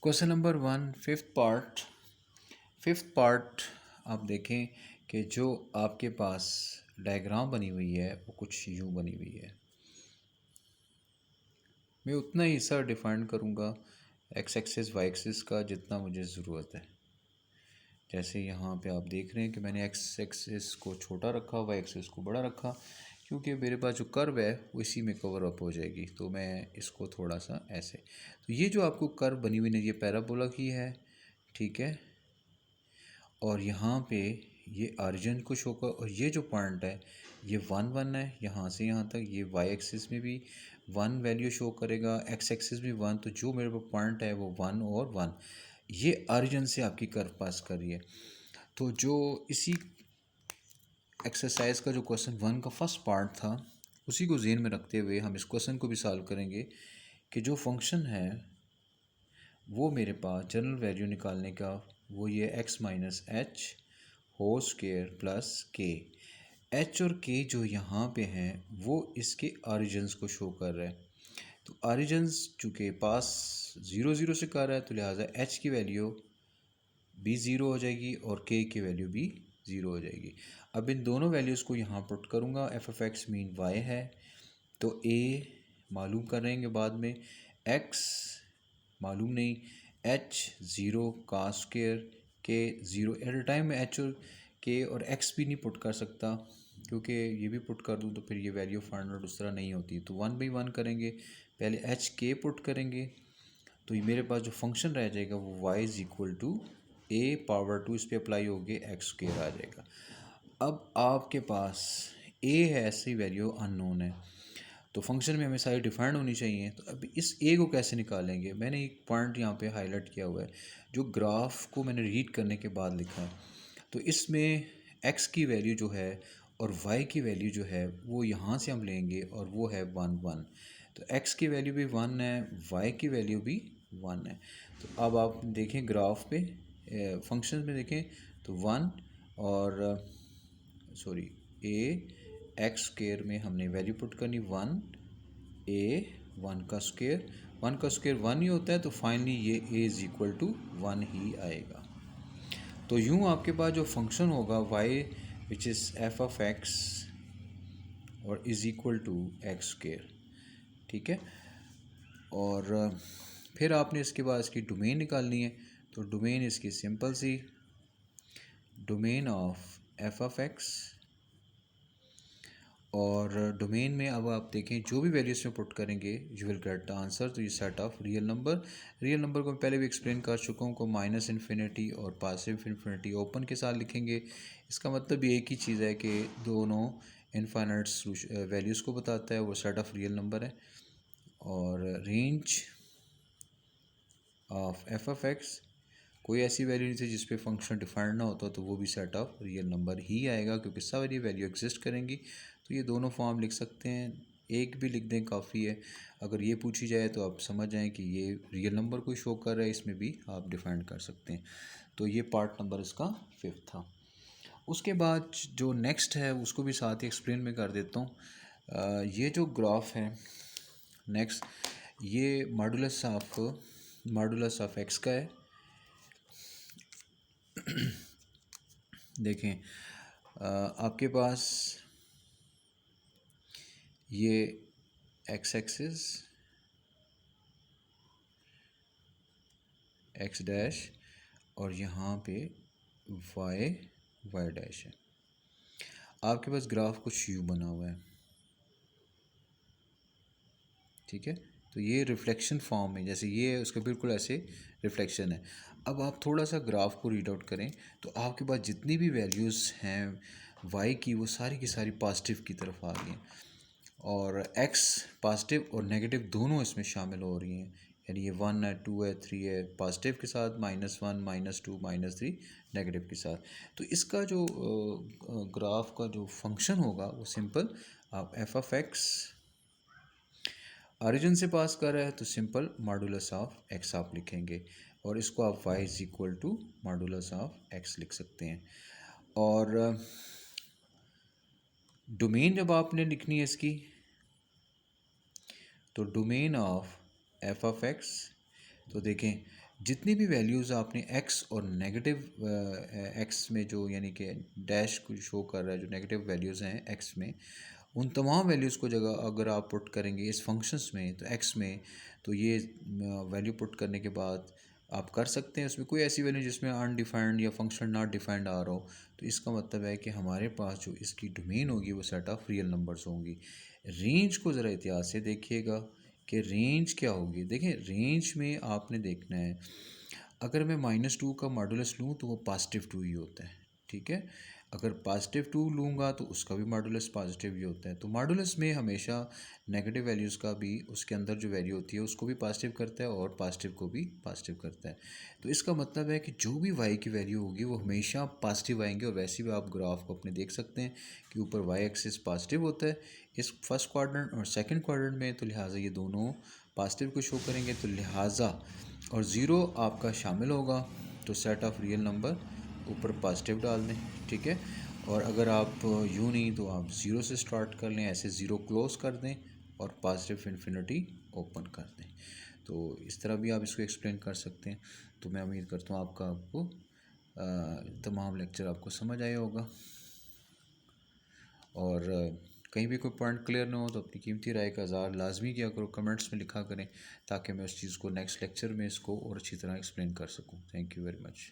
Question number 1 fifth part आप देखें कि जो आपके पास डायग्राम बनी हुई है वो कुछ यूँ बनी हुई है। मैं उतना ही हिस्सा डिफाइन करूँगा एक्स एक्सिस वाई एक्सिस का जितना मुझे ज़रूरत है। जैसे यहाँ पे आप देख रहे हैं कि मैंने एक्स एक्सिस को छोटा रखा, वाई एक्सिस को बड़ा रखा, क्योंकि मेरे पास जो कर्व है वो इसी में कवर अप हो जाएगी। तो मैं इसको थोड़ा सा ऐसे, तो ये जो आपको कर्व बनी हुई है ये पैराबोला की है, ठीक है। और यहाँ पे ये ऑरिजिन को शो कर, और ये जो पॉइंट है ये 1 1 है, यहाँ से यहाँ तक। ये वाई एक्सिस में भी 1 वैल्यू शो करेगा, एक्स एक्सिस भी 1। तो जो मेरे पास पॉइंट है वो 1 और 1, ये ऑरिजिन से आपकी कर्व पास कर रही है। तो जो इसी एक्सरसाइज का जो क्वेश्चन 1 का फर्स्ट पार्ट था उसी को ज़हन में रखते हुए हम इस क्वेश्चन को भी सॉल्व करेंगे कि जो फंक्शन है वो मेरे पास जनरल वैल्यू निकालने का वो ये x minus H whole square plus K. H और के जो यहाँ पे हैं वो इसके ऑरिजिन्स को शो कर रहा है। तो ऑरिजिन्स चूँकि पास 0 0 से कर रहा है तो लिहाजा एच की वैल्यू भी ज़ीरो हो जाएगी और के की वैल्यू भी ज़ीरो हो जाएगी। अब इन दोनों वैल्यूज़ को यहाँ पुट करूँगा। F of X mean Y है तो ए मालूम करेंगे बाद में, एक्स मालूम नहीं, एच ज़ीरो, का स्क्वायर, के ज़ीरो। एट अ टाइम में एच और के और एक्स भी नहीं पुट कर सकता, क्योंकि ये भी पुट कर दूँ तो फिर ये वैल्यू फाइंड आउट उस तरह नहीं होती। तो 1/1 करेंगे, पहले एच के पुट करेंगे तो ये मेरे पास जो फंक्शन रह जाएगा वो Y is equal to A power 2, इस पर अप्लाई होगी एक्स स्क्वायर आ जाएगा। अब आपके पास ए है, ऐसी वैल्यू अननोन है, तो फंक्शन में हमें सारी डिफाइंड होनी चाहिए। तो अब इस ए को कैसे निकालेंगे, मैंने एक पॉइंट यहाँ पे हाईलाइट किया हुआ है जो ग्राफ को मैंने रीड करने के बाद लिखा है। तो इसमें एक्स की वैल्यू जो है और वाई की वैल्यू जो है वो यहाँ से हम लेंगे और वो है 1 1। तो एक्स की वैल्यू भी 1 है, वाई की वैल्यू भी 1 है। तो अब आप देखें ग्राफ पे, फंक्शन में देखें तो 1 और सॉरी ए एक्स स्क्वायर में हमने वैल्यू पुट करनी 1, ए 1 का स्क्वायर, 1 का स्क्वायर 1 ही होता है, तो फाइनली ये ए इज़ इक्वल टू 1 ही आएगा। तो यूँ आपके पास जो फंक्शन होगा Y which is F of X और is equal to X square, ठीक है। और फिर आपने इसके बाद इसकी डोमेन निकालनी है। तो डोमेन इसकी सिंपल सी, domain of F of X, और डोमेन में अब आप देखें जो भी वैल्यू इसमें पुट करेंगे you will get the answer. तो ये सेट ऑफ रियल नंबर को मैं पहले भी एक्सप्लेन कर चुका हूँ, को माइनस इन्फिनिटी और पॉजिटिव इन्फिनिटी ओपन के साथ लिखेंगे। इसका मतलब ये एक ही चीज़ है कि दोनों इनफाइनाइट वैल्यूज़ को बताता है, वो सेट ऑफ रियल नंबर है। और range of F of x, कोई ऐसी वैल्यू नहीं थी जिस पे फंक्शन डिफाइंड ना होता, तो वो भी सेट ऑफ रियल नंबर ही आएगा, क्योंकि सारी वैल्यू एग्जिस्ट करेंगी। तो ये दोनों फॉर्म लिख सकते हैं, एक भी लिख दें काफ़ी है। अगर ये पूछी जाए तो आप समझ जाएं कि ये रियल नंबर को शो कर रहा है, इसमें भी आप डिफाइंड कर सकते हैं। तो ये पार्ट नंबर इसका 5th था। उसके बाद जो नेक्स्ट है उसको भी साथ ही एक्सप्लेन में कर देता हूँ। ये जो ग्राफ है नेक्स्ट, ये मॉडुलस ऑफ एक्स का है। देखें आपके पास ये एक्स एक्सिस, एक्स डैश, और यहाँ पे वाई डैश है। आपके पास ग्राफ कुछ यू बना हुआ है, ठीक है। तो ये रिफ्लेक्शन फॉर्म है, जैसे ये उसका बिल्कुल ऐसे रिफ्लेक्शन है। अब आप थोड़ा सा ग्राफ को रीड आउट करें तो आपके पास जितनी भी वैल्यूज़ हैं वाई की वो सारी की सारी पॉजिटिव की तरफ आ गई हैं, और एक्स पॉजिटिव और नेगेटिव दोनों इसमें शामिल हो रही हैं। यानी ये 1 है, 2 है, 3 है पॉजिटिव के साथ, -1 -2 -3 नेगेटिव के साथ। तो इसका जो ग्राफ का जो फंक्शन होगा वो सिंपल, आप एफ ऑफ एक्स ऑरिजिन से पास कर रहा है तो सिंपल मॉडुलस ऑफ एक्स आप लिखेंगे, और इसको आप Y is equal to modulus of X लिख सकते हैं। और डोमेन जब आपने लिखनी है इसकी, तो domain of F of x, तो देखें जितनी भी वैल्यूज़ आपने एक्स और नेगेटिव एक्स में जो यानी कि डैश को शो कर रहा है, जो नेगेटिव वैल्यूज़ हैं एक्स में, उन तमाम वैल्यूज़ को जगह अगर आप पुट करेंगे इस फंक्शंस में तो एक्स में, तो ये वैल्यू पुट करने के बाद आप कर सकते हैं उसमें कोई ऐसी वैल्यू जिसमें अनडिफाइंड या फंक्शन नॉट डिफाइंड आ रहा हो, तो इसका मतलब है कि हमारे पास जो इसकी डोमेन होगी वो सेट ऑफ रियल नंबर्स होंगी। रेंज को ज़रा एहतियात से देखिएगा कि रेंज क्या होगी। देखिए रेंज में आपने देखना है, अगर मैं -2 का मॉडुलस लूँ तो वो +2 ही होता है, ठीक है। अगर +2 लूँगा तो उसका भी मॉडुलस पॉजिटिव ही होता है। तो मॉडुलस में हमेशा नेगेटिव वैल्यूज़ का भी उसके अंदर जो वैल्यू होती है उसको भी पॉजिटिव करता है और पॉजिटिव को भी पॉजिटिव करता है। तो इसका मतलब है कि जो भी वाई की वैल्यू होगी वो हमेशा पॉजिटिव आएंगे। और वैसे भी आप ग्राफ को अपने देख सकते हैं कि ऊपर वाई एक्सिस पॉजिटिव होता है इस फर्स्ट क्वाड्रेंट और सेकंड क्वाड्रेंट में, तो लिहाजा ये दोनों पॉजिटिव को शो करेंगे, तो लिहाजा और ज़ीरो आपका शामिल होगा, तो सेट ऑफ रियल नंबर ऊपर पॉजिटिव डाल दें, ठीक है। और अगर आप यूँ नहीं तो आप ज़ीरो से स्टार्ट कर लें, ऐसे ज़ीरो क्लोज़ कर दें और पॉजिटिव इन्फिनिटी ओपन कर दें। तो इस तरह भी आप इसको एक्सप्लेन कर सकते हैं। तो मैं उम्मीद करता हूँ आपको तमाम लेक्चर आपको समझ आया होगा। और कहीं भी कोई पॉइंट क्लियर ना हो तो अपनी कीमती राय का इज़हार लाजमी किया करो, कमेंट्स में लिखा करें, ताकि मैं उस चीज़ को नेक्स्ट लेक्चर में इसको और अच्छी तरह एक्सप्लेन कर सकूं। Thank you very much.